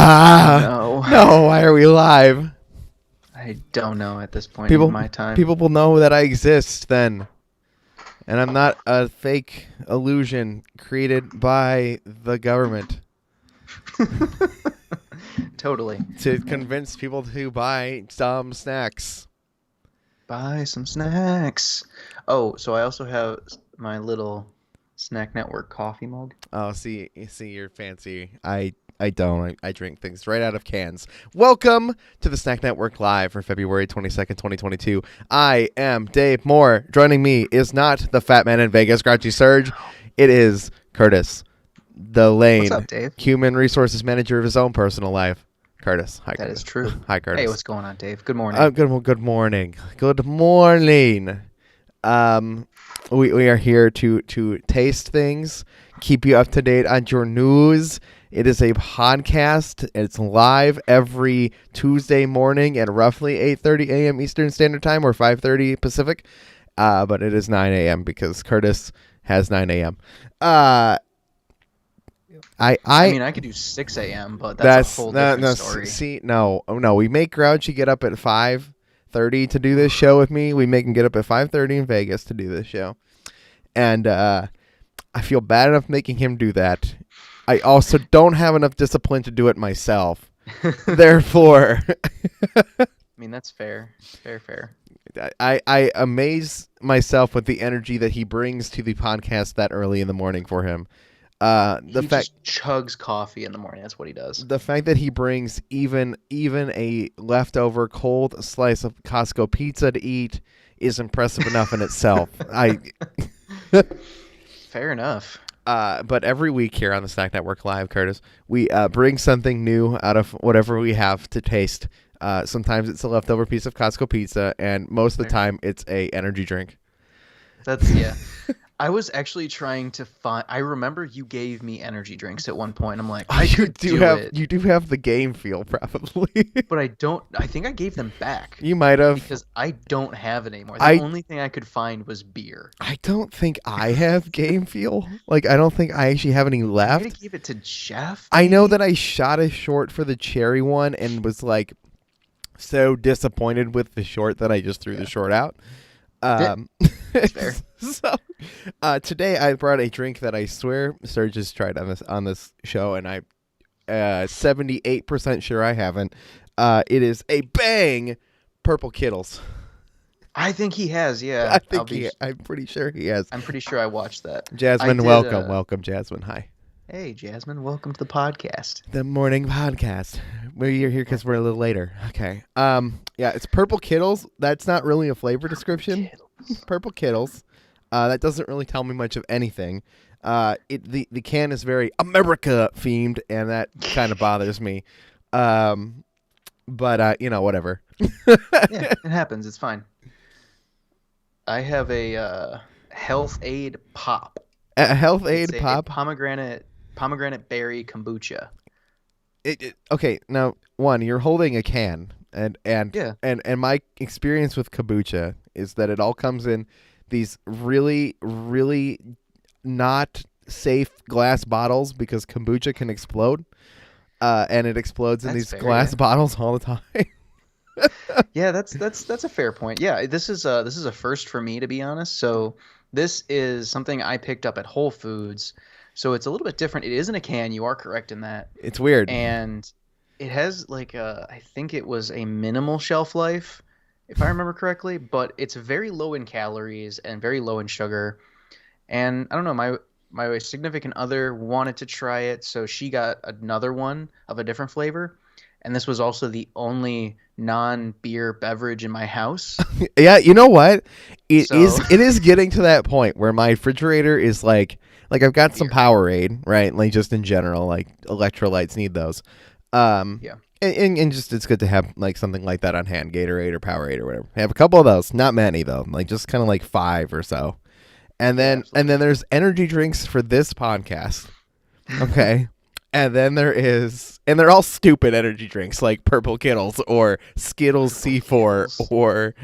No. No, why are we live? I don't know at this point in my time. People will know that I exist then. And I'm not a fake illusion created by the government Totally. to convince people to buy some snacks. Buy some snacks. Oh, so I also have my little Snack Network coffee mug. Oh, see, you're fancy. I don't. I drink things right out of cans. Welcome to the Snack Network Live for February 22nd, 2022. I am Dave Moore. Joining me is not the fat man in Vegas, Grouchy Surge. It is Curtis, the lane. What's up, Dave? Human resources manager of his own personal life. Curtis. Hi, That Curtis. is true. Hi, Curtis. Hey, what's going on, Dave? Good morning. Good morning. Good morning. We are here to taste things, keep you up to date on your news. It is a podcast. It's live every Tuesday morning at roughly 8:30 a.m. Eastern Standard Time or 5:30 Pacific. But it is 9 a.m. because Curtis has 9 a.m. I mean, I could do 6 a.m., but that's a whole different story. We make Grouchy get up at 5:30 to do this show with me. We make him get up at 5:30 in Vegas to do this show. And I feel bad enough making him do that. I also don't have enough discipline to do it myself. Therefore, I mean, that's fair. Fair. I amaze myself with the energy that he brings to the podcast that early in the morning for him. He just chugs coffee in the morning. That's what he does. The fact that he brings even a leftover cold slice of Costco pizza to eat is impressive enough in itself. Fair enough. But every week here on the Snack Network Live, Curtis, we bring something new out of whatever we have to taste. Sometimes it's a leftover piece of Costco pizza, and most of the time it's a energy drink. Yeah. I was actually trying to find. I remember you gave me energy drinks at one point. I'm like, You do have the game feel probably, but I don't. I think I gave them back. You might have, because I don't have it anymore. The only thing I could find was beer. I don't think I have game feel. Like, I don't think I actually have any left. I gave it to Jeff. I know that I shot a short for the cherry one and was like so disappointed with the short that I just threw the short out. That's fair. So today I brought a drink that I swear Serge has tried on this show, and I'm 78% sure I haven't. It is a Bang Purple Kiddies. I think he has, yeah. I'm pretty sure he has. I'm pretty sure I watched that. Jasmine, welcome, Jasmine. Hi. Hey, Jasmine, welcome to the podcast. The morning podcast. You're here because we're a little later. Okay. Yeah, it's Purple Kiddies. That's not really a flavor description. Purple Kiddies. That doesn't really tell me much of anything. The can is very America themed, and that kind of bothers me. But whatever. Yeah, it happens. It's fine. I have a Health Aid Pop. A Health Aid Pop? Pomegranate berry kombucha. Okay, now you're holding a can, and my experience with kombucha is that it all comes in these really, really not safe glass bottles because kombucha can explode, and it explodes in these glass bottles all the time. Yeah, that's a fair point. Yeah, this is a first for me, to be honest. So this is something I picked up at Whole Foods. So it's a little bit different. It is in a can. You are correct in that. It's weird. And it has I think it was a minimal shelf life, if I remember correctly, but it's very low in calories and very low in sugar. And I don't know, my significant other wanted to try it, so she got another one of a different flavor. And this was also the only non-beer beverage in my house. Yeah, you know what? It is getting to that point where my refrigerator is like I've got some Powerade, right? Like just in general, like electrolytes need those. Yeah. And just it's good to have like something like that on hand, Gatorade or Powerade or whatever. I have a couple of those, not many though, like just kind of like 5 or so. And then there's energy drinks for this podcast. Okay. And then they're all stupid energy drinks like Purple Kiddies or Skittles C4 or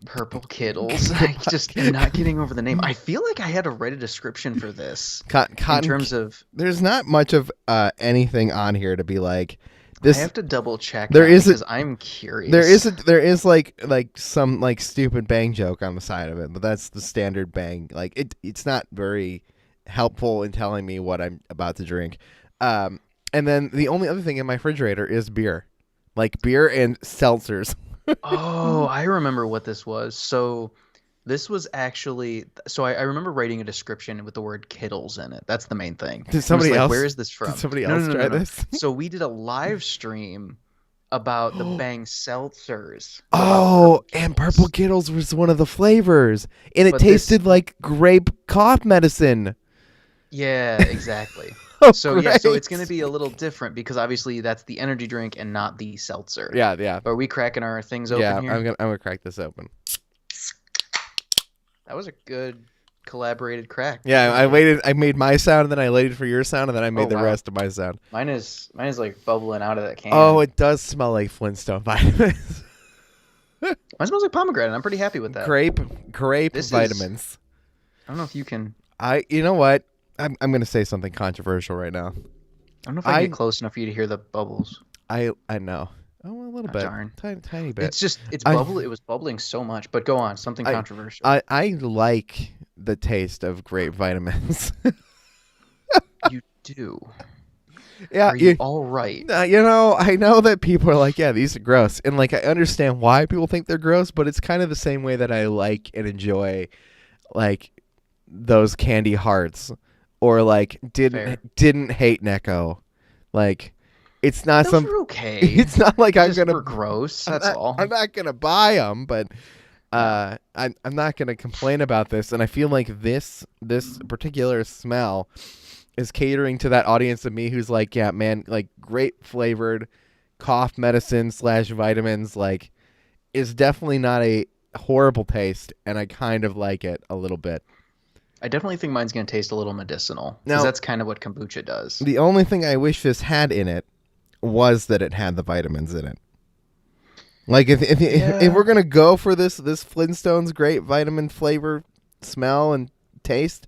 Purple Kiddies. I just am not getting over the name. I feel like I had to write a description for this in terms of. There's not much of anything on here to be like. I have to double check there is because I'm curious. There is like some like stupid bang joke on the side of it, but that's the standard bang. Like it's not very helpful in telling me what I'm about to drink. And then the only other thing in my refrigerator is beer, like beer and seltzers. Oh, I remember what this was. So this was actually, I remember writing a description with the word Kittles in it. That's the main thing. Did somebody else? Where is this from? Did somebody else try this? So we did a live stream about the Bang seltzers. Oh, and Purple Kiddies was one of the flavors, and it tasted like grape cough medicine. Yeah, exactly. So it's going to be a little different because obviously that's the energy drink and not the seltzer. Yeah. Are we cracking our things open here? I'm gonna crack this open. That was a good collaborated crack. Yeah, I made my sound, and then I waited for your sound, and then I made the rest of my sound. Mine is like bubbling out of that can. Oh, it does smell like Flintstone vitamins. Mine smells like pomegranate. I'm pretty happy with that. Grape vitamins. I don't know if you can. You know what? I'm gonna say something controversial right now. I don't know if I can get close enough for you to hear the bubbles. I know. Oh, a little bit. Darn. Tiny bit. It's bubbly. It was bubbling so much. But go on. Something controversial. I like the taste of grape vitamins. You do. Yeah. Are you all right? I know that people are like, yeah, these are gross. And like, I understand why people think they're gross, but it's kind of the same way that I like and enjoy like those candy hearts or like didn't hate Necco. Like, it's not Those are okay. It's not like I'm gonna. We're gross. That's all. I'm not gonna buy them, but I'm not gonna complain about this. And I feel like this particular smell is catering to that audience of me who's like, yeah, man, like grape flavored cough medicine / vitamins, like, is definitely not a horrible taste, and I kind of like it a little bit. I definitely think mine's gonna taste a little medicinal because that's kind of what kombucha does. The only thing I wish this had in it was that it had the vitamins in it. Like if we're gonna go for this Flintstones great vitamin flavor, smell, and taste,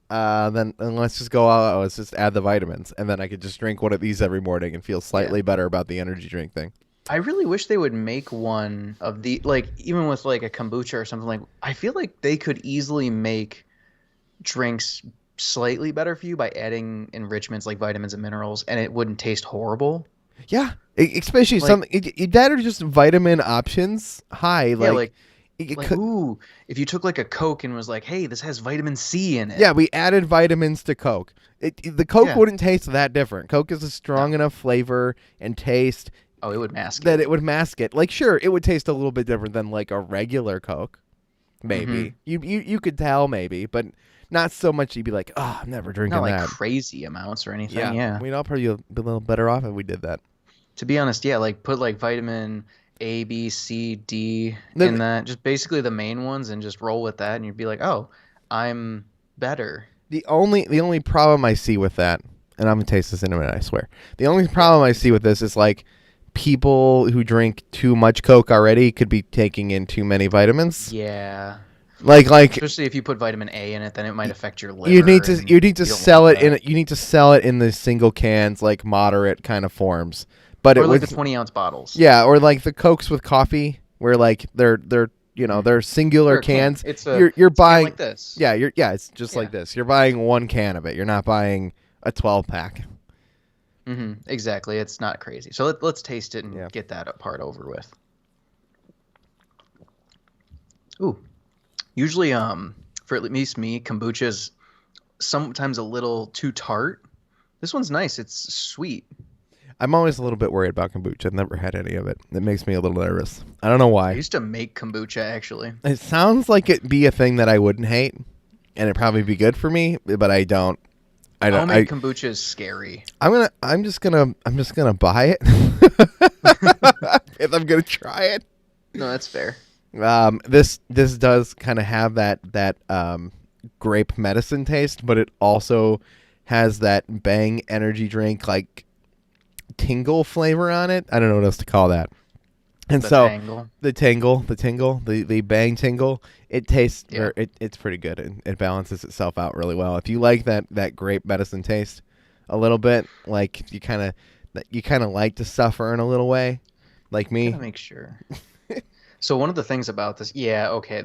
then let's just go out. Let's just add the vitamins, and then I could just drink one of these every morning and feel slightly better about the energy drink thing. I really wish they would make one of the, like, even with like a kombucha or something. Like, I feel like they could easily make drinks slightly better for you by adding enrichments like vitamins and minerals, and it wouldn't taste horrible. Yeah, especially something that are just vitamin options high. Like, ooh, if you took like a Coke and was like, hey, this has vitamin C in it. Yeah, we added vitamins to Coke. The Coke wouldn't taste that different. Coke is a strong enough flavor and taste. Oh, it would mask it. That it would mask it. Like, sure, it would taste a little bit different than like a regular Coke. Maybe. You could tell maybe, but not so much you'd be like, oh, I'm never drinking that. Not like crazy amounts or anything. Yeah. We'd all probably be a little better off if we did that. To be honest, yeah, like put like vitamin A, B, C, D in that. Just basically the main ones, and just roll with that, and you'd be like, oh, I'm better. The only problem I see with that, and I'm gonna taste this in a minute, I swear. The only problem I see with this is like people who drink too much Coke already could be taking in too many vitamins. Yeah. Like especially if you put vitamin A in it, then it might affect your liver. You need to sell it in. You need to sell it in the single cans, like moderate kind of forms. But or like the 20-ounce bottles. Yeah, or like the Cokes with coffee, where like they're singular cans. You're buying like this. Yeah, it's just like this. You're buying one can of it. You're not buying a 12-pack. Exactly. It's not crazy. So let's taste it and get that part over with. Ooh. Usually, for at least me, kombucha is sometimes a little too tart. This one's nice. It's sweet. I'm always a little bit worried about kombucha. I've never had any of it. It makes me a little nervous. I don't know why. I used to make kombucha, actually. It sounds like it'd be a thing that I wouldn't hate, and it'd probably be good for me, but I don't. Homemade kombucha is scary. I'm just gonna buy it if I'm gonna try it. No, that's fair. This does kind of have that grape medicine taste, but it also has that Bang energy drink like tingle flavor on it. I don't know what else to call that. And The so tangle. the bang tingle, it tastes, Yeah. it's pretty good. It balances itself out really well. If you like that grape medicine taste a little bit, like you kind of like to suffer in a little way, like Gotta me. make sure. So one of the things about this, yeah, okay,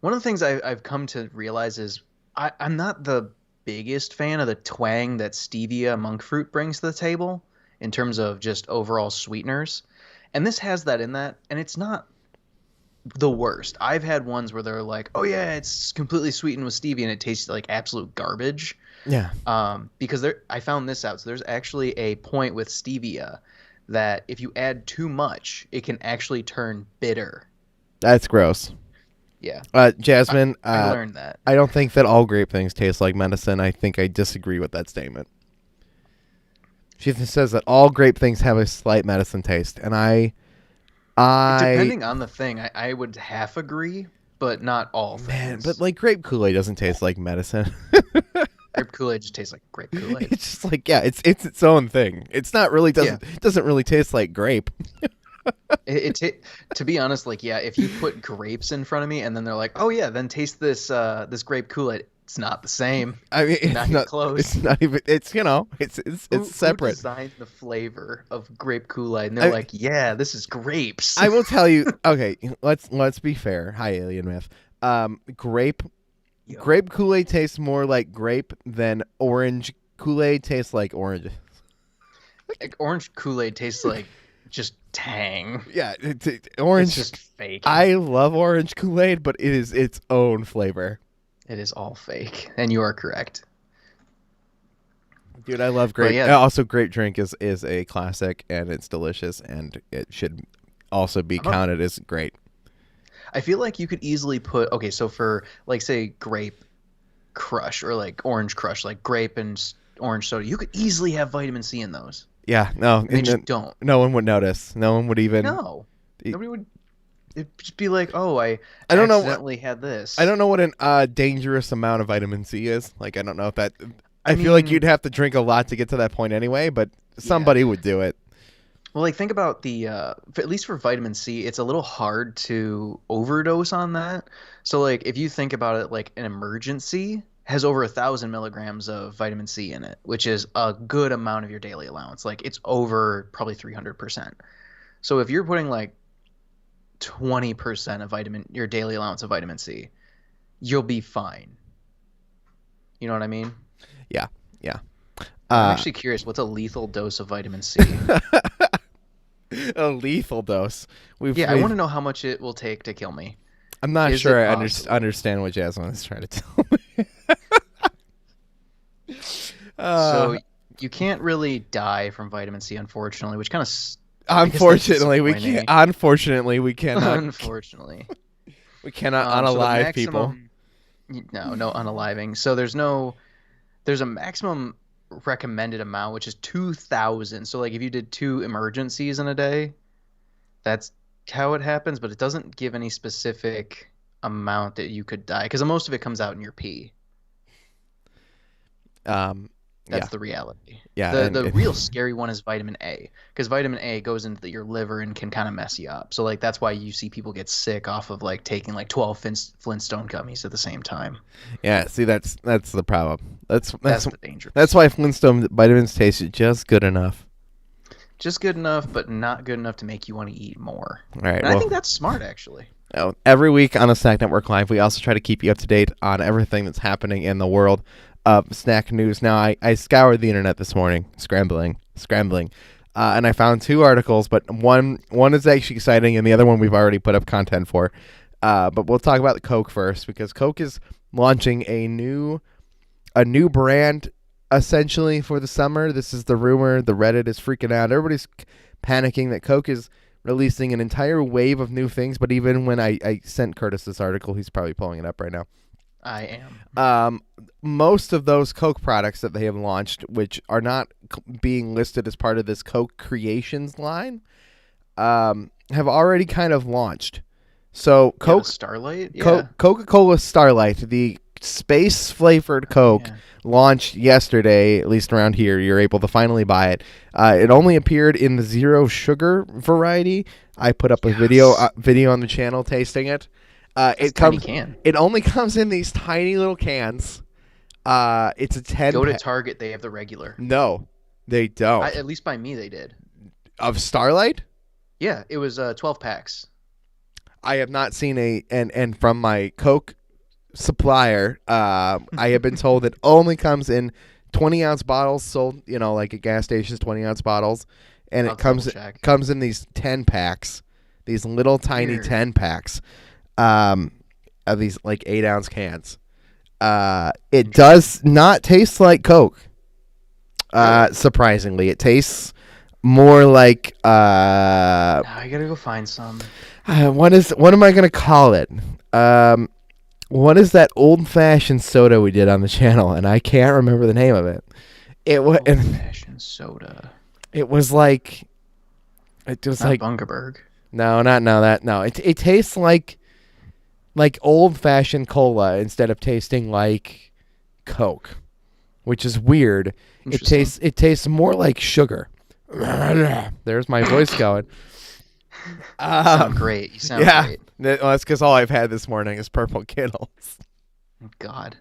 one of the things I've come to realize is I'm not the biggest fan of the twang that stevia monk fruit brings to the table in terms of just overall sweeteners. And this has that in that, and it's not the worst. I've had ones where they're like, "Oh yeah, it's completely sweetened with stevia and it tastes like absolute garbage." Yeah, Because I found this out. So there's actually a point with stevia that if you add too much, it can actually turn bitter. that's gross. Yeah. Jasmine, I learned that. I don't think that all grape things taste like medicine. I think I disagree with that statement. She says that all grape things have a slight medicine taste, and I Depending on the thing, I would half agree, but not all man, but things. like grape Kool-Aid doesn't taste like medicine. Grape Kool-Aid just tastes like grape Kool-Aid. It's just like, yeah, it's its own thing. It's not really Yeah. doesn't really taste like grape. To be honest, like yeah, if you put grapes in front of me and then they're like, "Oh yeah, then taste this grape Kool-Aid." It's not the same. I mean, Not even close. It's not even. It's it's separate. Who designed the flavor of grape Kool-Aid? And they're like, "Yeah, this is grapes." I will tell you. Okay, let's be fair. Hi, Alien Myth. Grape Yo, grape Kool-Aid tastes more like grape than orange Kool-Aid tastes like orange. like, orange Kool-Aid tastes like just tang. Yeah, orange. It's just fake. I love orange Kool-Aid, but it is its own flavor. It is all fake, and you are correct. Dude, I love grape. Yeah. Also, grape drink is a classic, and it's delicious, and it should also be counted as great. I feel like you could easily put okay, so for like say grape crush or like orange crush, like grape and orange soda, you could easily have vitamin C in those. Yeah, no, And they just don't. no one would notice. No one would even. No, nobody would. It'd just be like, oh, I don't know. accidentally had this. I don't know what an dangerous amount of vitamin C is. Like, I don't know if that. I feel mean, like you'd have to drink a lot to get to that point anyway, but somebody would do it. Well, like think about at least for vitamin C, it's a little hard to overdose on that. So like if you think about it, like an emergency has over 1,000 milligrams of vitamin C in it, which is a good amount of your daily allowance. Like it's over probably 300%. So if you're putting like 20% of your daily allowance of vitamin C, you'll be fine. You know what I mean? Yeah, yeah. I'm actually curious, what's a lethal dose of vitamin C? A lethal dose. I want to know how much it will take to kill me. I'm not sure I understand what Jasmine is trying to tell me. So you can't really die from vitamin C, unfortunately, which kind of unfortunately we can't. Unfortunately, we cannot. Unfortunately, we cannot unalive so people. No unaliving. So there's a maximum recommended amount, which is 2,000. So like if you did 2 emergencies in a day, that's how it happens. But it doesn't give any specific amount that you could die because most of it comes out in your pee. That's the reality. Yeah. The real scary one is vitamin A because vitamin A goes into your liver and can kind of mess you up. So like that's why you see people get sick off of like taking like 12 Flintstone gummies at the same time. Yeah. See, that's the problem. That's the danger. That's why Flintstone vitamins taste just good enough. Just good enough, but not good enough to make you want to eat more. All right. And I think that's smart, actually. Every week on the Snack Network Live, we also try to keep you up to date on everything that's happening in the world of snack news. Now, I scoured the internet this morning, scrambling, and I found 2 articles, but one is actually exciting, and the other one we've already put up content for. But we'll talk about the Coke first, because Coke is launching a new brand essentially for the summer. This is the rumor. The Reddit is freaking out. Everybody's panicking that Coke is releasing an entire wave of new things. But even when I sent Curtis this article, he's probably pulling it up right now. I am. Most of those Coke products that they have launched, which are not being listed as part of this Coke Creations line, have already kind of launched. So Coke Starlight, Coca-Cola Starlight, the space flavored Coke, launched yesterday. At least around here, you're able to finally buy it. It only appeared in the zero sugar variety. I put up a video on the channel tasting it. It tiny can. It only comes in these tiny little cans. It's a 10. Go to Target. They have the regular. No, they don't. At least by me, they did. Of Starlight? Yeah, it was 12 packs. I have not seen and from my Coke supplier, I have been told it only comes in 20-ounce bottles sold, like at gas stations, 20-ounce bottles, and it comes in these 10 packs, these little tiny 10 packs, of these like 8-ounce cans. It does not taste like Coke. Surprisingly, it tastes more like I gotta go find some. What am I gonna call it? What is that old-fashioned soda we did on the channel? And I can't remember the name of it. Old-fashioned soda. It was like. It was not like Bundaberg. No, that. No, it tastes like old-fashioned cola instead of tasting like Coke, which is weird. It tastes more like sugar. There's my voice going. You sound great. You sound great. That's because all I've had this morning is Purple Kiddies. God.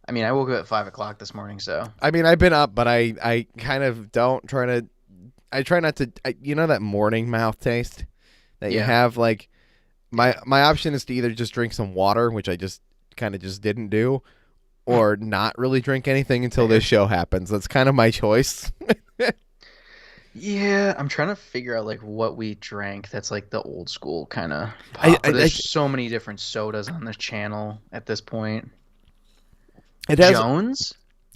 I mean, I woke up at 5 o'clock this morning, so. I mean, I've been up, but I kind of don't try to. I try not to. That morning mouth taste that you have. Like, my option is to either just drink some water, which I just didn't do, or not really drink anything until this show happens. That's kind of my choice. Yeah, I'm trying to figure out like what we drank. That's like the old school kind of. There's so many different sodas on the channel at this point. Jones?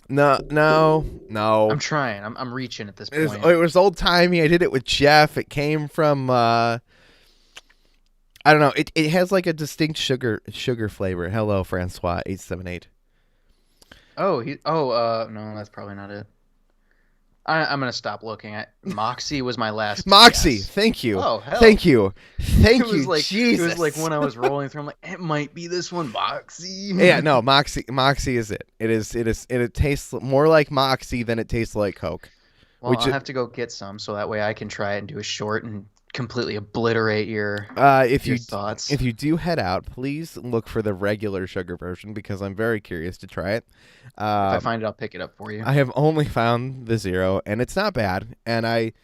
No. I'm trying. I'm reaching at this point. It was old timey. I did it with Jeff. It came from. I don't know. It has like a distinct sugar flavor. Hello, Francois 878. No, that's probably not it. I'm gonna stop looking. Moxie was my last. Moxie, guess. Thank you. Oh, hell. Thank you. Jesus. It was like when I was rolling through, I'm like, it might be this one, Moxie. Yeah, no, Moxie is it. It tastes more like Moxie than it tastes like Coke. Well, I'll have to go get some so that way I can try it and do a short and completely obliterate your thoughts. If you do head out, please look for the regular sugar version because I'm very curious to try it. If I find it, I'll pick it up for you. I have only found the zero, and it's not bad. And I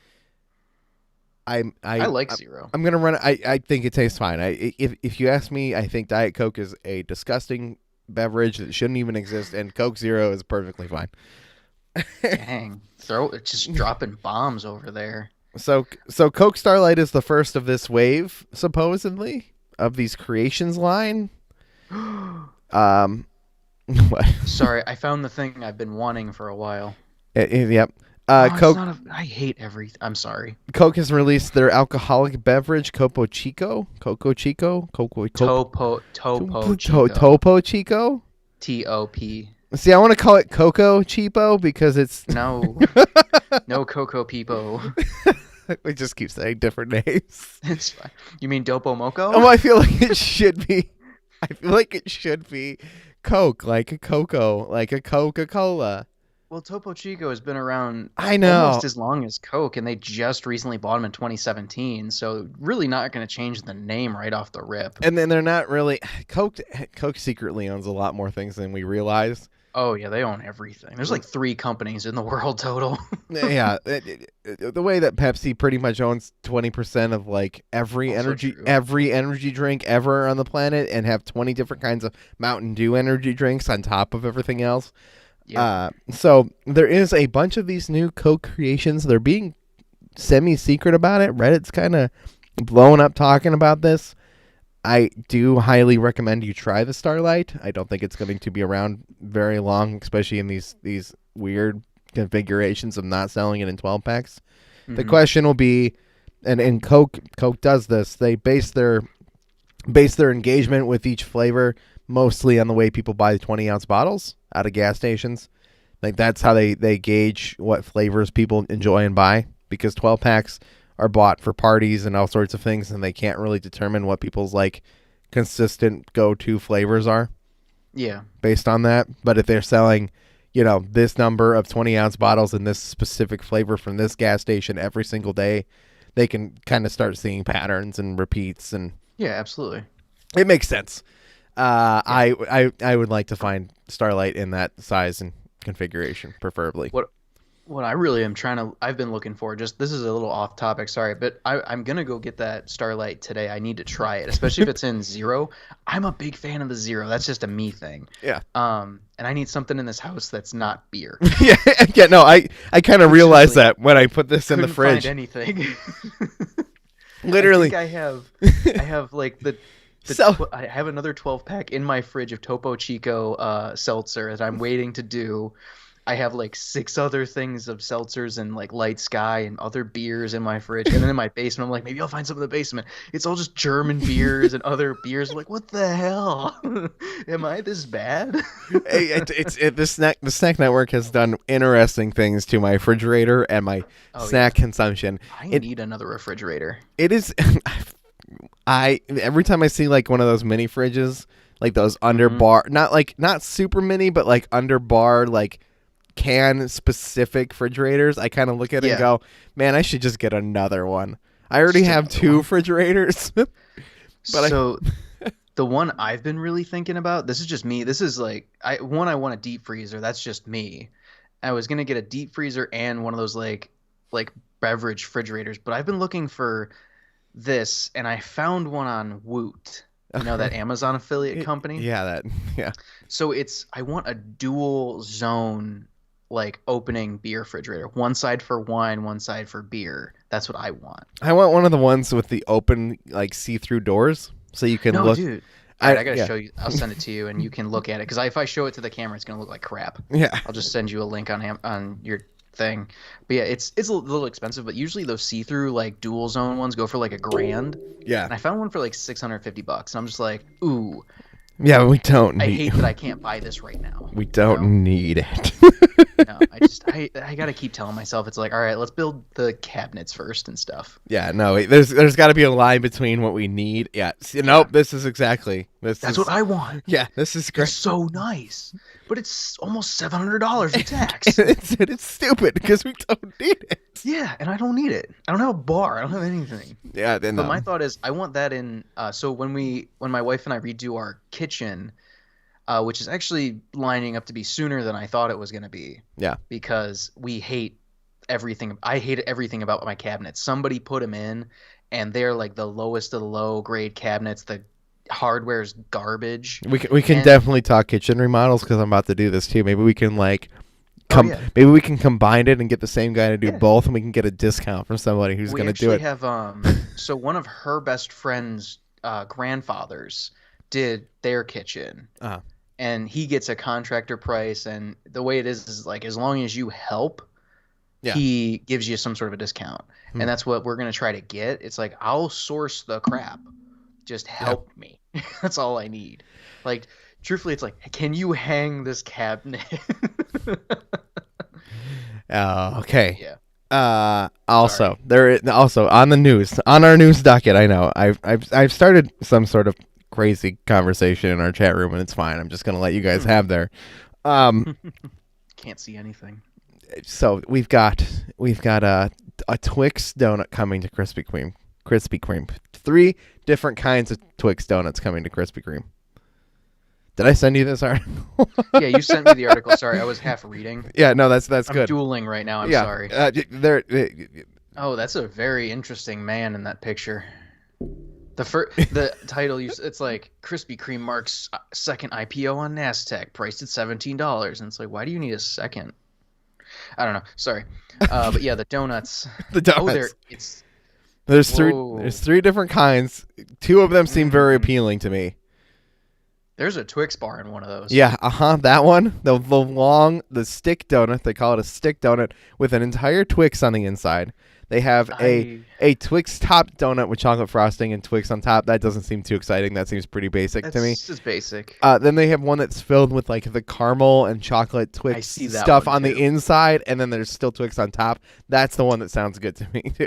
like zero. I'm gonna run it. I think it tastes fine. If you ask me, I think Diet Coke is a disgusting beverage that shouldn't even exist, and Coke Zero is perfectly fine. Dang, just dropping bombs over there. So Coke Starlight is the first of this wave, supposedly, of these creations line. What? Sorry, I found the thing I've been wanting for a while. Yep. Coke. I hate everything. I'm sorry. Coke has released their alcoholic beverage, Topo Chico. Topo Chico. Topo Chico. T-O-P. See, I want to call it Coco Cheapo because it's no Coco Peepo. We just keep saying different names. It's fine. You mean Dopo Moco? Oh, I feel like it should be. Coke, like a Coco, like a Coca-Cola. Well, Topo Chico has been around almost as long as Coke, and they just recently bought them in 2017, so really not going to change the name right off the rip. And then they're not really... Coke secretly owns a lot more things than we realize. Oh, yeah, they own everything. There's like 3 companies in the world total. Yeah. The way that Pepsi pretty much owns 20% of like every energy drink ever on the planet and have 20 different kinds of Mountain Dew energy drinks on top of everything else. Yeah. So there is a bunch of these new Coke creations. They're being semi-secret about it. Reddit's kind of blowing up talking about this. I do highly recommend you try the Starlight. I don't think it's going to be around very long, especially in these weird configurations of not selling it in 12 packs. Mm-hmm. The question will be, and Coke does this. They base their engagement with each flavor mostly on the way people buy the 20-ounce bottles out of gas stations. Like that's how they gauge what flavors people enjoy and buy, because 12 packs are bought for parties and all sorts of things, and they can't really determine what people's like consistent go-to flavors are. Yeah. Based on that. But if they're selling, this number of 20-ounce bottles in this specific flavor from this gas station every single day, they can kind of start seeing patterns and repeats, and yeah, absolutely. It makes sense. I would like to find Starlight in that size and configuration, preferably. What I really am I've been looking for, just this is a little off topic, sorry, but I'm gonna go get that Starlight today. I need to try it, especially if it's in zero. I'm a big fan of the zero. That's just a me thing. Yeah. And I need something in this house that's not beer. yeah. No, I kind of realized that when I put this in the fridge. Find anything. Literally. I have like I have another 12-pack in my fridge of Topo Chico seltzer that I'm waiting to do. I have like 6 other things of seltzers and like Light Sky and other beers in my fridge. And then in my basement, I'm like, maybe I'll find some in the basement. It's all just German beers and other beers. I'm like, what the hell? Am I this bad? The Snack Network has done interesting things to my refrigerator and my snack consumption. I need another refrigerator. It is... every time I see like one of those mini fridges, like those under bar, not super mini, but like under bar, like can specific refrigerators, I kind of look at it and go, man, I should just get another one. I already have 2 refrigerators. The one I've been really thinking about, this is just me. This is like, I want a deep freezer. That's just me. I was going to get a deep freezer and one of those like beverage refrigerators, but I've been looking for this and I found one on Woot. You know, that Amazon affiliate company? Yeah. So I want a dual zone, like opening beer refrigerator. One side for wine, one side for beer. That's what I want. I want one of the ones with the open, like see-through doors, so you can look. Dude. I gotta show you. I'll send it to you, and you can look at it. Because if I show it to the camera, it's gonna look like crap. Yeah. I'll just send you a link on your thing. But yeah, it's a little expensive. But usually those see-through like dual zone ones go for like $1,000. Yeah. And I found one for like $650, and I'm just like, ooh. Yeah, we don't need... I hate that I can't buy this right now. We don't need it. No, I gotta keep telling myself, it's like, all right, let's build the cabinets first and stuff. Yeah, no, there's got to be a line between what we need. Yeah, nope, this is exactly... That's what I want. Yeah, this is great. It's so nice. But it's almost $700 in tax. It's stupid because we don't need it. Yeah, and I don't need it. I don't have a bar. I don't have anything. Yeah, but my thought is, I want that in... so when my wife and I redo our kitchen... which is actually lining up to be sooner than I thought it was going to be. Yeah. Because we hate everything. I hate everything about my cabinets. Somebody put them in, and they're like the lowest of the low grade cabinets. The hardware's garbage. We can definitely talk kitchen remodels because I'm about to do this too. Maybe we can maybe we can combine it and get the same guy to do both, and we can get a discount from somebody who's going to do it. We actually have so one of her best friend's grandfathers did their kitchen. Uh-huh. And he gets a contractor price, and the way it is like as long as you help, he gives you some sort of a discount. And that's what we're going to try to get. It's like, I'll source the crap. Just help me. That's all I need. Like, truthfully, it's like, can you hang this cabinet? Okay. Yeah. Also, on our news docket, I know I've started some sort of crazy conversation in our chat room, and it's fine. I'm just gonna let you guys have there. Can't see anything. So we've got a Twix donut coming to Krispy Kreme. 3 different kinds of Twix donuts coming to Krispy Kreme. Did I send you this article? Yeah, you sent me the article. Sorry, I was half reading. Yeah, no, that's I'm good. dueling right now. I'm sorry. Oh, that's a very interesting man in that picture. The title, it's like Krispy Kreme marks second IPO on NASDAQ, priced at $17, and it's like, why do you need a second? I don't know. Sorry, but yeah, the donuts. The donuts. There's 3 different kinds. 2 of them seem very appealing to me. There's a Twix bar in one of those. Yeah, that one. The stick donut. They call it a stick donut with an entire Twix on the inside. They have a Twix top donut with chocolate frosting and Twix on top. That doesn't seem too exciting. That seems pretty basic to me. That's just basic. Then they have one that's filled with like the caramel and chocolate Twix stuff on the inside, and then there's still Twix on top. That's the one that sounds good to me too.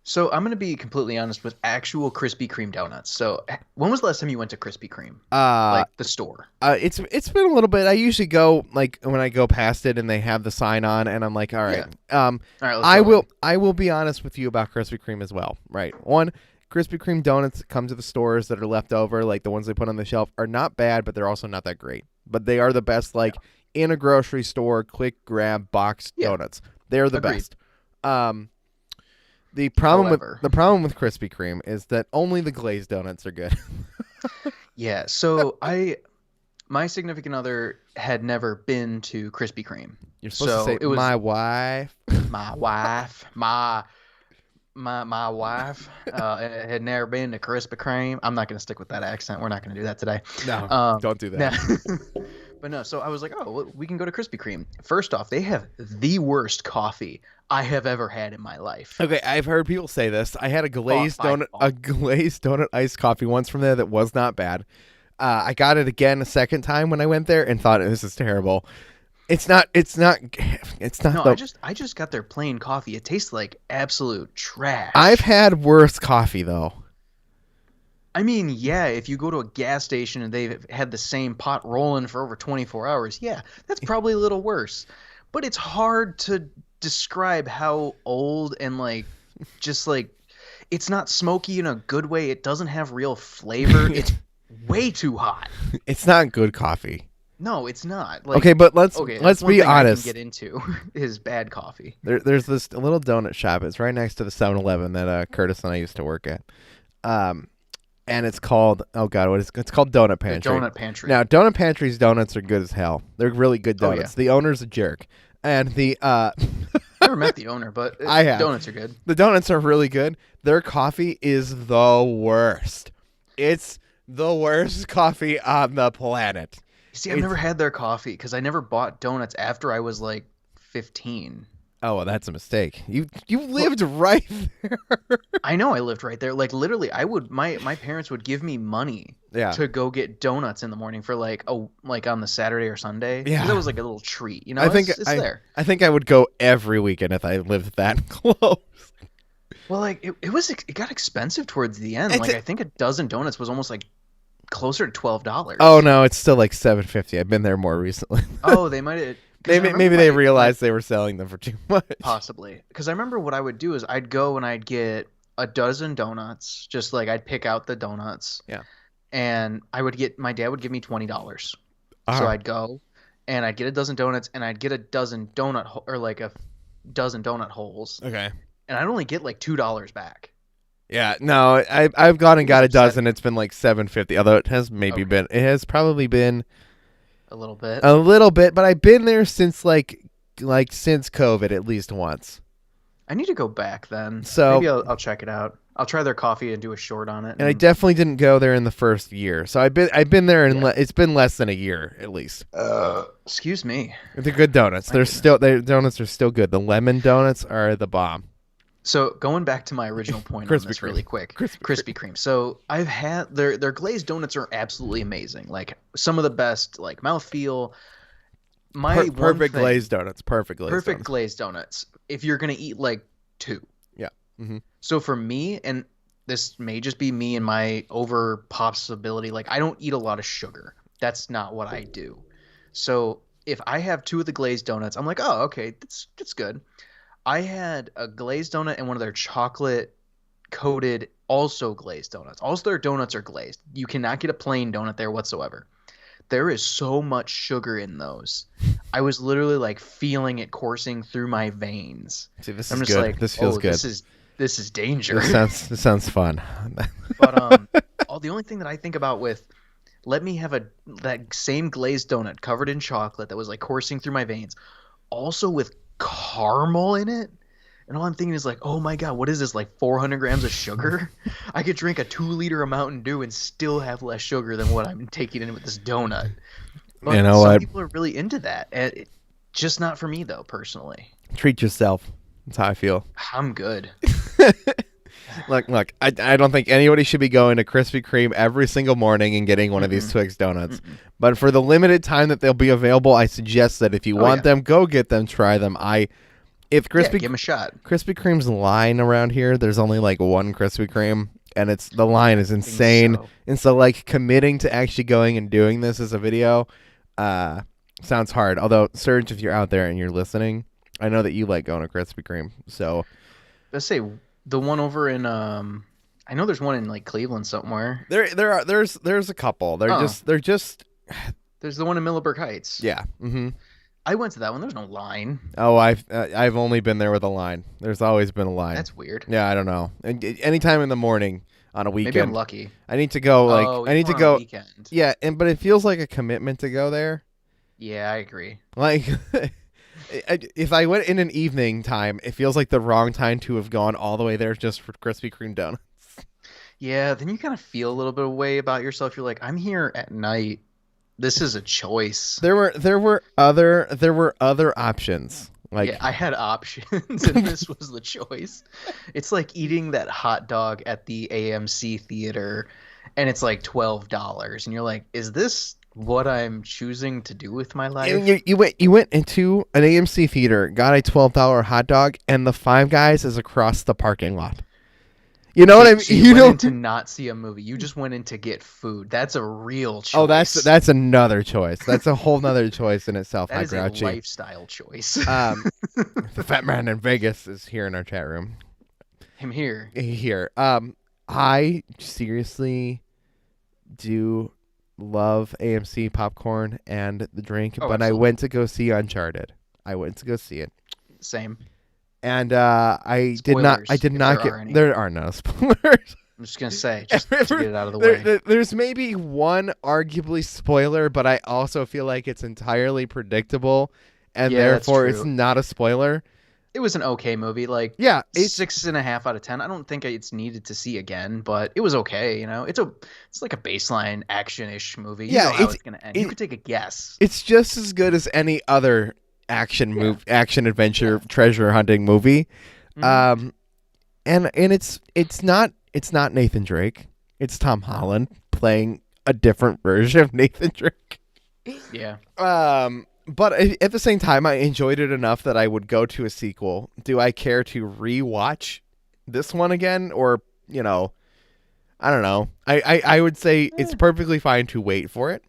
So I'm gonna be completely honest with actual Krispy Kreme donuts. So when was the last time you went to Krispy Kreme, like the store? It's been a little bit. I usually go like when I go past it and they have the sign on, and I'm like, all right. Yeah. All right, let's go then. I will be honest with you about Krispy Kreme as well. Right, one. Krispy Kreme donuts that come to the stores that are left over, like the ones they put on the shelf, are not bad, but they're also not that great. But they are the best, like in a grocery store, quick grab box donuts. They're the Agreed. best. The problem with Krispy Kreme is that only the glazed donuts are good. Yeah. So my significant other had never been to Krispy Kreme. You're supposed to say, it was my wife. my wife, my wife had never been to Krispy Kreme. I'm not going to stick with that accent. We're not going to do that today. No, don't do that. But no, so I was like, oh, well, we can go to Krispy Kreme. First off, they have the worst coffee I have ever had in my life. Okay, I've heard people say this. I had a glazed donut iced coffee once from there that was not bad. I got it again a second time when I went there and thought this is terrible. It's not. No, I just got their plain coffee. It tastes like absolute trash. I've had worse coffee though. I mean, yeah, if you go to a gas station and they've had the same pot rolling for over 24 hours, yeah, that's probably a little worse. But it's hard to describe how old and just it's not smoky in a good way. It doesn't have real flavor. It's way too hot. It's not good coffee. No, it's not. Okay, but let's be honest. I can get into is bad coffee. There's this little donut shop. It's right next to the 7-Eleven that Curtis and I used to work at. And it's called it's called Donut Pantry. The Donut Pantry. Now, Donut Pantry's donuts are good as hell. They're really good donuts. Oh, yeah. The owner's a jerk, and the never met the owner, but I have. Donuts are good. The donuts are really good. Their coffee is the worst. It's the worst coffee on the planet. See, I've never had their coffee because I never bought donuts after I was 15. Oh, well, that's a mistake. You lived right there. I know I lived right there. Literally, my parents would give me money to go get donuts in the morning for on the Saturday or Sunday. Yeah, that was like a little treat. You know, it's there. I think I would go every weekend if I lived that close. Well, it got expensive towards the end. I think a dozen donuts was almost closer to $12. Oh no, it's still $7.50. I've been there more recently. Oh, they might have. Maybe they realized they were selling them for too much. Possibly. Because I remember what I would do is I'd go and I'd get a dozen donuts. Just I'd pick out the donuts. Yeah. And my dad would give me $20. Uh-huh. So I'd go and I'd get a dozen donuts and I'd get a dozen a dozen donut holes. Okay. And I'd only get $2 back. Yeah. No, I've gone and got a dozen. It's been $7.50. Although it has probably been a little bit, but I've been there since since COVID at least once. I need to go back then. So maybe I'll check it out. I'll try their coffee and do a short on it. And I definitely didn't go there in the first year. So I've been there and it's been less than a year at least. Excuse me. They're good donuts. Their donuts are still good. The lemon donuts are the bomb. So going back to my original point on this really quick, Krispy Kreme. So I've had their glazed donuts are absolutely amazing. Some of the best mouthfeel. Perfect glazed donuts. Perfect glazed donuts. If you're gonna eat 2. Yeah. Mm-hmm. So for me, and this may just be me and my over possibility, I don't eat a lot of sugar. That's not what I do. So if I have 2 of the glazed donuts, I'm oh, okay, that's good. I had a glazed donut and one of their chocolate coated also glazed donuts. Also, their donuts are glazed. You cannot get a plain donut there whatsoever. There is so much sugar in those. I was literally feeling it coursing through my veins. See, this is good. This feels good. This is danger. This sounds fun. But the only thing that I think about with let me have that same glazed donut covered in chocolate that was coursing through my veins, also with caramel in it, and all I'm thinking is oh my god, what is this, 400 grams of sugar? I could drink a 2-liter of Mountain Dew and still have less sugar than what I'm taking in with this donut. But some people are really into that. Just not for me though, personally. Treat yourself. That's how I feel. I'm good. Look, I don't think anybody should be going to Krispy Kreme every single morning and getting one of these Twix donuts. But for the limited time that they'll be available, I suggest that if you want them, go get them, try them. If give him a shot. Krispy Kreme's line around here, there's only like one Krispy Kreme, and the line is insane. So. And so like committing to actually going and doing this as a video sounds hard. Although, Serge, if you're out there and you're listening, I know that you like going to Krispy Kreme. So let's say the one over in I know there's one in like Cleveland somewhere. There's a couple. They're just there's the one in Millbrook Heights. Yeah. Mm-hmm. I went to that one. There's no line. Oh, I've only been there with a line. There's always been a line. That's weird. Yeah, I don't know. Anytime in the morning on a weekend. Maybe I'm lucky. I need to go. I need to go. On a weekend. Yeah, but it feels like a commitment to go there. Yeah, I agree. Like, if I went in an evening time, it feels like the wrong time to have gone all the way there just for Krispy Kreme donuts. Yeah, then you kind of feel a little bit of a way about yourself. You're like, I'm here at night. This is a choice. There were other options. Like, yeah, I had options, and this was the choice. It's like eating that hot dog at the AMC theater, and it's like $12, and you're like, is this what I'm choosing to do with my life? You went into an AMC theater, got a $12 hot dog, and the Five Guys is across the parking lot. You know what I mean? You went in to not see a movie. You just went in to get food. That's a real choice. Oh, that's another choice. That's a whole nother choice in itself. That is a lifestyle choice. The fat man in Vegas is here in our chat room. Him here. Here. I seriously do love AMC popcorn and the drink, but absolutely. I went to go see Uncharted. I went to go see it. Same. And I did not get. There are no spoilers. I'm just gonna say, just to get it out of the way. There's maybe one arguably spoiler, but I also feel like it's entirely predictable, and therefore it's not a spoiler. It was an okay movie. Like, yeah, it's 6.5 out of 10. I don't think it's needed to see again, but it was okay. You know, it's like a baseline action-ish movie. You know how it's gonna end. You could take a guess. It's just as good as any other action adventure treasure hunting movie. Mm-hmm. And it's not Nathan Drake. It's Tom Holland playing a different version of Nathan Drake. Yeah. But at the same time, I enjoyed it enough that I would go to a sequel. Do I care to rewatch this one again? Or, I don't know. I would say it's perfectly fine to wait for it.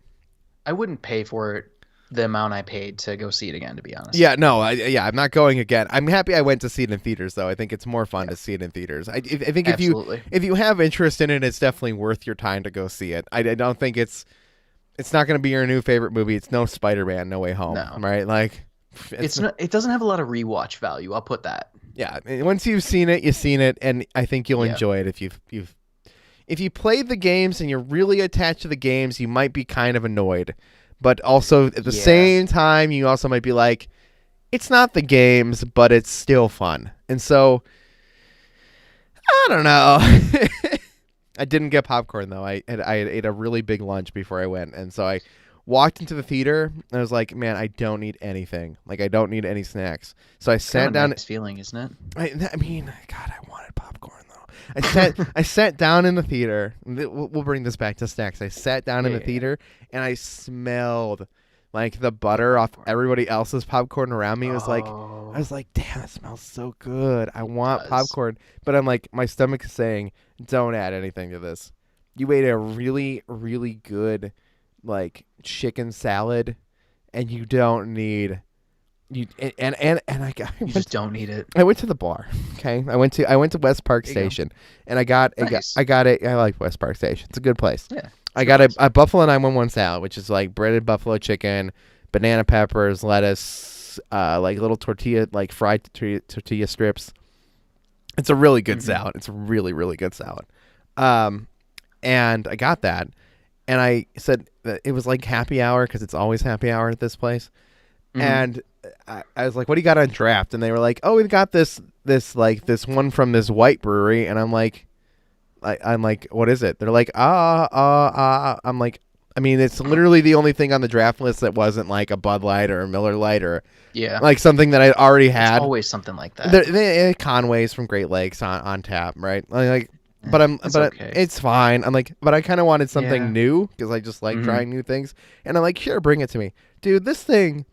I wouldn't pay for it the amount I paid to go see it again, to be honest. Yeah, no, I'm not going again. I'm happy I went to see it in theaters, though. I think it's more fun to see it in theaters. I think if you have interest in it, it's definitely worth your time to go see it. I don't think it's not going to be your new favorite movie. It's no Spider-Man, No Way Home, right? Like, it doesn't have a lot of rewatch value. I'll put that. Yeah, once you've seen it, you've seen it, and I think you'll enjoy it. If you played the games and you're really attached to the games, you might be kind of annoyed. But also, at the same time, you also might be like, it's not the games, but it's still fun. And so, I don't know. I didn't get popcorn, though. I ate a really big lunch before I went. And so I walked into the theater, and I was like, man, I don't need anything. Like, I don't need any snacks. So I sat down. Nice feeling, isn't it? I mean, God, I wanted popcorn, though. I sat down in the theater. We'll bring this back to snacks. I sat down in the theater, and I smelled like the butter off everybody else's popcorn around me. It was like, I was like, damn, it smells so good. I want popcorn. But I'm like, my stomach is saying, don't add anything to this. You ate a really, really good like chicken salad, and you don't need. You don't need it. I went to the bar. Okay, I went to West Park Station, and I got it. I like West Park Station. It's a good place. Yeah. I got a Buffalo 911 salad, which is like breaded buffalo chicken, banana peppers, lettuce, like little tortilla, like fried tortilla strips. It's a really good salad. It's a really, really good salad. And I got that, and I said that it was like happy hour because it's always happy hour at this place, and I was like, what do you got on draft? And they were like, oh, we've got this one from this white brewery. And I'm like, what is it? They're like, I'm like, I mean, it's literally the only thing on the draft list that wasn't like a Bud Light or a Miller Lite or like something that I already had. It's always something like that. Conway's from Great Lakes on tap, right? It's fine. I'm like, but I kind of wanted something new because I just like trying new things. And I'm like, sure, bring it to me, dude. This thing.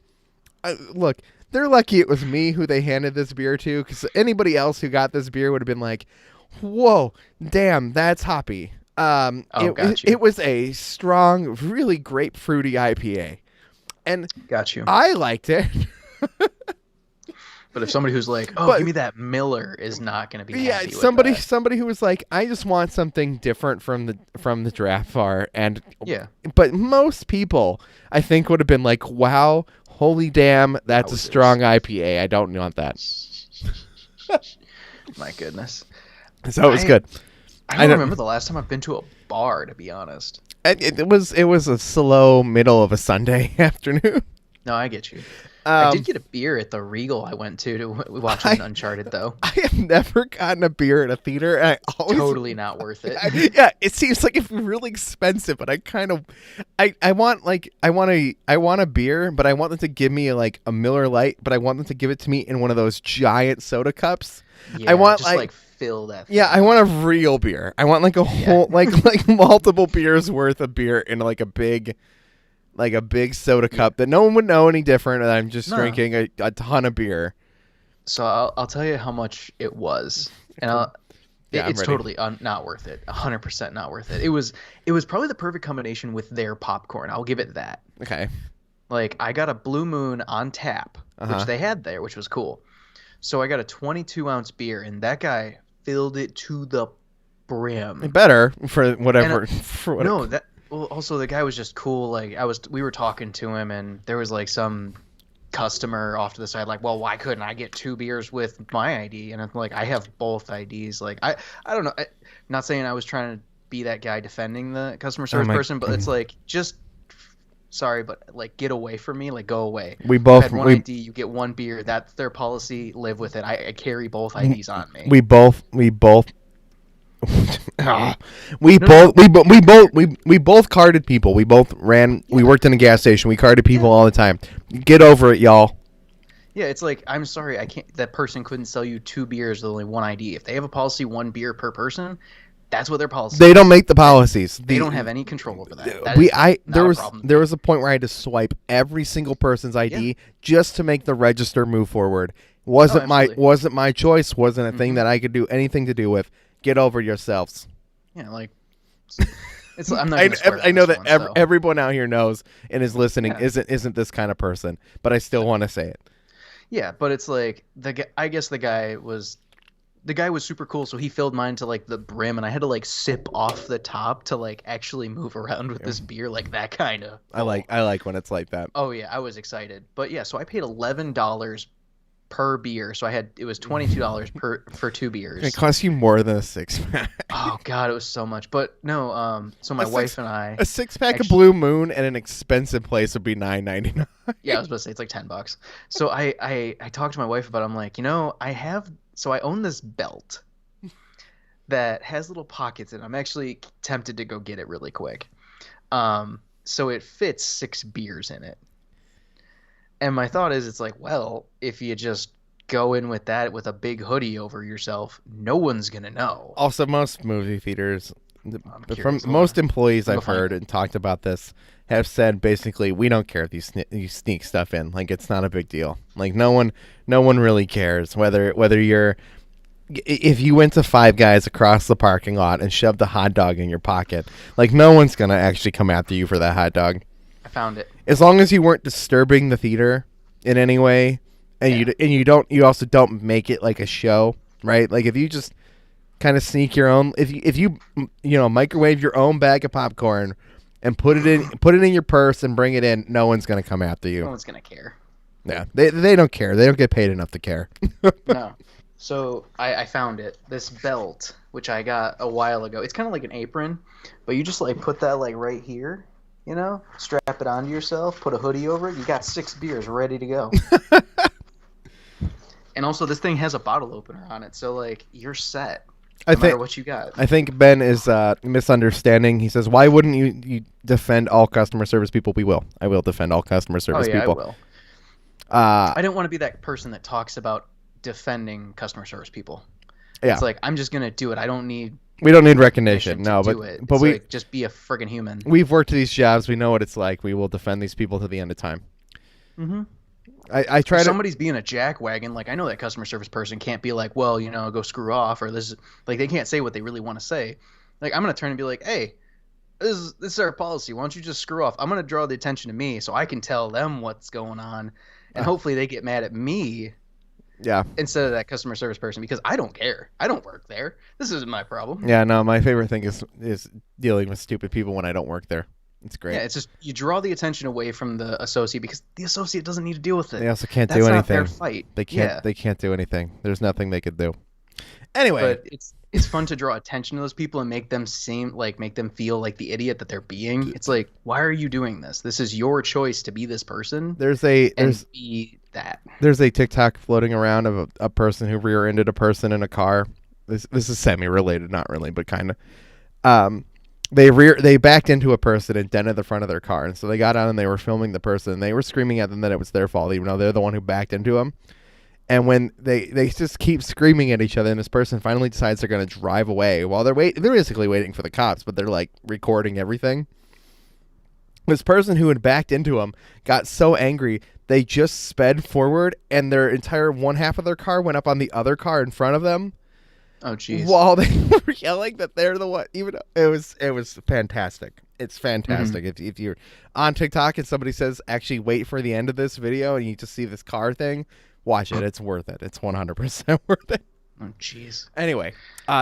Look, They're lucky it was me who they handed this beer to, because anybody else who got this beer would have been like, whoa, damn, that's hoppy. It was a strong, really grapefruity IPA. And got you. I liked it. But if somebody who's like, give me that Miller is not going to be happy with somebody who was like, I just want something different from the draft bar. And but most people, I think, would have been like, wow, holy damn, that's a strong IPA. I don't want that. My goodness. So it was good. I don't remember the last time I've been to a bar, to be honest. It was a slow middle of a Sunday afternoon. No, I get you. I did get a beer at the Regal I went to watch Uncharted, though. I have never gotten a beer at a theater. And totally not worth it. It seems like it's really expensive, but I want a beer, but I want them to give me like a Miller Lite, but I want them to give it to me in one of those giant soda cups. Yeah, I want just fill that thing. Yeah, I want a real beer. I want like a whole like multiple beers worth of beer in like a big soda cup that no one would know any different, and I'm just drinking a ton of beer. So I'll tell you how much it was, and it's totally not worth it. 100% not worth it. It was probably the perfect combination with their popcorn. I'll give it that. Okay. Like, I got a Blue Moon on tap, which they had there, which was cool. So I got a 22-ounce beer, and that guy filled it to the brim. Better for whatever. Well, also the guy was just cool. Like, we were talking to him, and there was like some customer off to the side, like, well, why couldn't I get 2 beers with my ID? And I'm like, I have both IDs. Like, I don't know. Not saying I was trying to be that guy defending the customer service person, but it's like, just sorry, but like, get away from me. Like, go away. We both had one ID. You get 1 beer. That's their policy. Live with it. I carry both IDs on me. We both carded people. We both ran. We worked in a gas station. We carded people all the time. Get over it, y'all. Yeah, it's like, I'm sorry, I can't. That person couldn't sell you 2 beers with only 1 ID. If they have a policy, 1 beer per person, that's what their policy. They don't make the policies. They don't have any control over that. There was a point where I had to swipe every single person's ID just to make the register move forward. Wasn't my choice. Wasn't a thing that I could do anything to do with. Get over yourselves. Yeah, like, I'm not gonna swear I know that everyone out here knows and is listening isn't this kind of person, but I still want to say it. Yeah, but it's like I guess the guy was super cool, so he filled mine to like the brim, and I had to like sip off the top to like actually move around with this beer, like that kind of. I like when it's like that. Oh yeah, I was excited, but yeah, so I paid $11 per beer, so it was $22 for 2 beers. It cost you more than a 6-pack. Oh god, it was so much. But no, so my wife and I, a 6-pack of Blue Moon at an expensive place would be $9.99. Yeah, I was about to say it's like $10. So I talked to my wife about it. I'm like, I own this belt that has little pockets in it. I'm actually tempted to go get it really quick. So it fits 6 beers in it. And my thought is, it's like, well, if you just go in with that with a big hoodie over yourself, no one's going to know. Also, most movie theaters, from most employees I've heard and talked about this, have said basically, we don't care if you sneak stuff in. Like, it's not a big deal. Like, no one really cares whether you're... If you went to Five Guys across the parking lot and shoved a hot dog in your pocket, like, no one's going to actually come after you for that hot dog. I found it. As long as you weren't disturbing the theater in any way, and you also don't make it like a show, right? Like, if you just kind of sneak your own, if you microwave your own bag of popcorn and put it in your purse and bring it in, no one's gonna come after you. No one's gonna care. Yeah, they don't care. They don't get paid enough to care. No. So I found it. This belt, which I got a while ago. It's kind of like an apron, but you just like put that like right here. Strap it onto yourself, put a hoodie over it. You got 6 beers ready to go. And also, this thing has a bottle opener on it, so like you're set. No matter what you got. I think Ben is misunderstanding. He says, "Why wouldn't you defend all customer service people?" We will. I will defend all customer service people. I will. I didn't want to be that person that talks about defending customer service people. Yeah. It's like, I'm just gonna do it. We don't need recognition. No, but we like, just be a friggin' human. We've worked these jobs. We know what it's like. We will defend these people to the end of time. Mm-hmm. I try if to. somebody's being a jackwagon, like I know that customer service person can't be like, well, go screw off, or this, like they can't say what they really want to say. Like I'm gonna turn and be like, hey, this is our policy. Why don't you just screw off? I'm gonna draw the attention to me so I can tell them what's going on, and hopefully they get mad at me. Yeah. Instead of that customer service person, because I don't care. I don't work there. This isn't my problem. Yeah, no, my favorite thing is dealing with stupid people when I don't work there. It's great. Yeah, it's just you draw the attention away from the associate because the associate doesn't need to deal with it. They also can't That's do anything. Not their fight. They can't. They can't do anything. There's nothing they could do. Anyway, but it's fun to draw attention to those people and make them feel like the idiot that they're being. It's like, why are you doing this? This is your choice to be this person. Be that. There's a TikTok floating around of a person who rear-ended a person in a car. This is semi-related, not really, but kind of. They backed into a person and dented the front of their car, and so they got out and they were filming the person. And they were screaming at them that it was their fault, even though they're the one who backed into them. And when they just keep screaming at each other, and this person finally decides they're going to drive away while they're basically waiting for the cops, but they're like recording everything. This person who had backed into them got so angry they just sped forward, and their entire one half of their car went up on the other car in front of them. Oh, jeez. While they were yelling that they're the one. Even it was fantastic. It's fantastic. Mm-hmm. If you're on TikTok and somebody says, actually wait for the end of this video and you just see this car thing, watch it. It's worth it. It's 100% worth it. Oh, jeez. Anyway,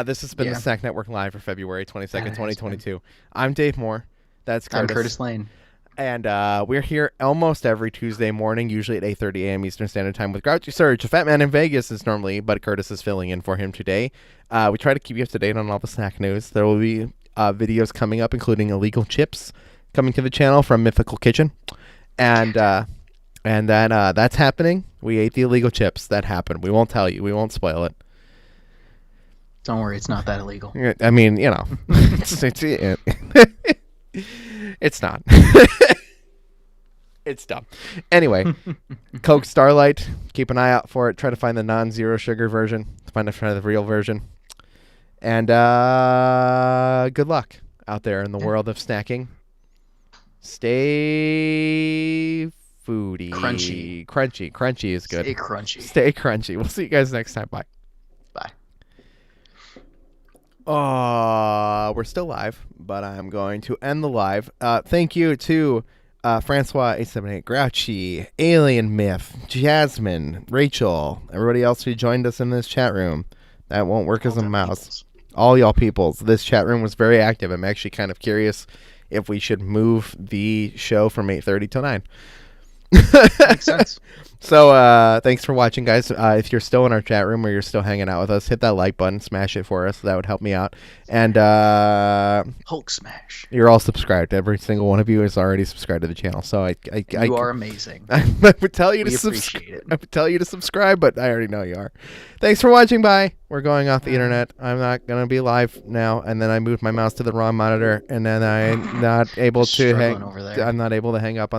this has been the Snack Network Live for February 22nd, 2022. I'm Dave Moore. That's Curtis. I'm Curtis Lane. And we're here almost every Tuesday morning, usually at 8:30 a.m. Eastern Standard Time with Grouchy Surge. A fat man in Vegas is normally, but Curtis is filling in for him today. We try to keep you up to date on all the snack news. There will be videos coming up, including illegal chips coming to the channel from Mythical Kitchen. And then that's happening. We ate the illegal chips. That happened. We won't tell you. We won't spoil it. Don't worry. It's not that illegal. I mean, it's not. It's dumb. Anyway, Coke Starlight. Keep an eye out for it. Try to find the non-zero sugar version. Find the real version. And good luck out there in the world of snacking. Stay foodie. Crunchy is good. Stay crunchy. Stay crunchy. We'll see you guys next time. Bye. We're still live, but I'm going to end the live. Thank you to Francois878, Grouchy, Alien Myth, Jasmine, Rachel, everybody else who joined us in this chat room. That won't work as a mouse. Peoples. All y'all peoples. This chat room was very active. I'm actually kind of curious if we should move the show from 8:30 to 9. Makes sense. So thanks for watching, guys. If you're still in our chat room or you're still hanging out with us, hit that like button, smash it for us. That would help me out. And Hulk smash. You're all subscribed. Every single one of you is already subscribed to the channel. So you are amazing. I would tell you to subscribe. I would tell you to subscribe, but I already know you are. Thanks for watching. Bye. We're going off the internet. I'm not gonna be live now. And then I moved my mouse to the wrong monitor, and then I'm not able to hang. I'm not able to hang up on.